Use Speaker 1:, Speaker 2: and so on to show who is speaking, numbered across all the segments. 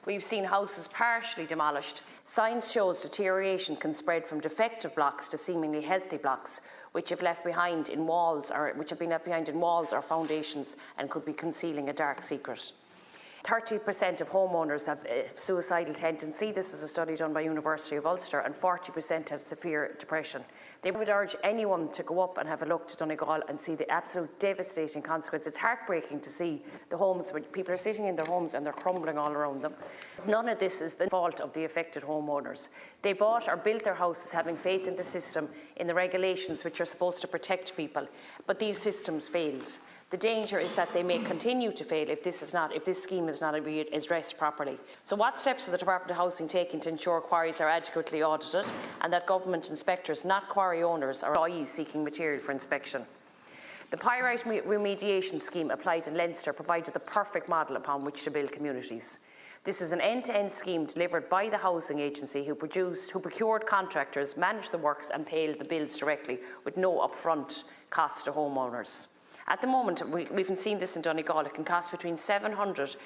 Speaker 1: We've seen houses partially demolished. Science shows deterioration can spread from defective blocks to seemingly healthy blocks, which have been left behind in walls or foundations and could be concealing a dark secret. 30% of homeowners have suicidal tendency. This is a study done by University of Ulster, and 40% have severe depression. They would urge anyone to go up and have a look to Donegal and see the absolute devastating consequences. It's heartbreaking to see the homes where people are sitting in their homes and they're crumbling all around them. None of this is the fault of the affected homeowners. They bought or built their houses having faith in the system, in the regulations which are supposed to protect people, but these systems failed. The danger is that they may continue to fail if this scheme is not addressed properly. So what steps are the Department of Housing taking to ensure quarries are adequately audited and that government inspectors, not quarry owners, are employees seeking material for inspection? The pyrite remediation scheme applied in Leinster provided the perfect model upon which to build communities. This was an end-to-end scheme delivered by the housing agency who procured contractors, managed the works and paid the bills directly with no upfront costs to homeowners. At the moment, we've seen this in Donegal, it can cost between €700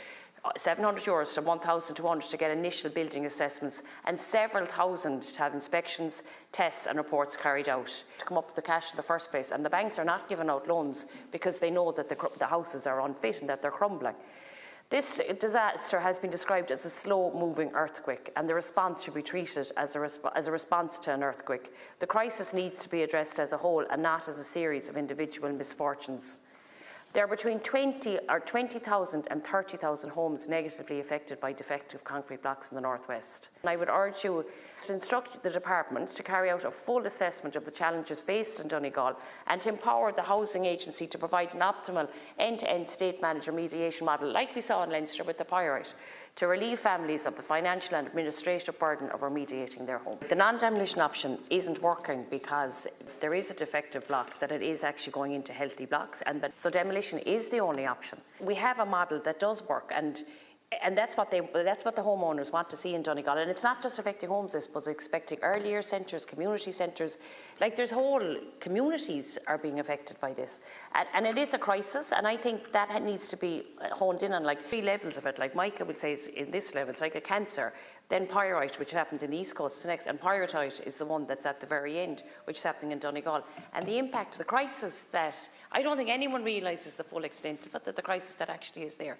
Speaker 1: to €1,200 to get initial building assessments and several thousand to have inspections, tests and reports carried out to come up with the cash in the first place. And the banks are not giving out loans because they know that the houses are unfit and that they're crumbling. This disaster has been described as a slow-moving earthquake, and the response should be treated as a response to an earthquake. The crisis needs to be addressed as a whole and not as a series of individual misfortunes. There are between 20,000 and 30,000 homes negatively affected by defective concrete blocks in the northwest. And I would urge you to instruct the department to carry out a full assessment of the challenges faced in Donegal and to empower the housing agency to provide an optimal end-to-end state manager mediation model, like we saw in Leinster with the pyrite, to relieve families of the financial and administrative burden of remediating their home. The non-demolition option isn't working because if there is a defective block, that it is actually going into healthy blocks, so demolition is the only option. We have a model that does work, and that's what the homeowners want to see in Donegal. And it's not just affecting homes, I suppose, it's affecting early year centres, community centres. Like, there's whole communities are being affected by this. And it is a crisis, and I think that needs to be honed in on, like, 3 levels of it. Like Micah would say, in this level, it's like a cancer. Then pyrite, which happened in the East Coast, is next, and pyrite is the one that's at the very end, which is happening in Donegal. And the impact of the crisis that, I don't think anyone realises the full extent of it, that the crisis that actually is there.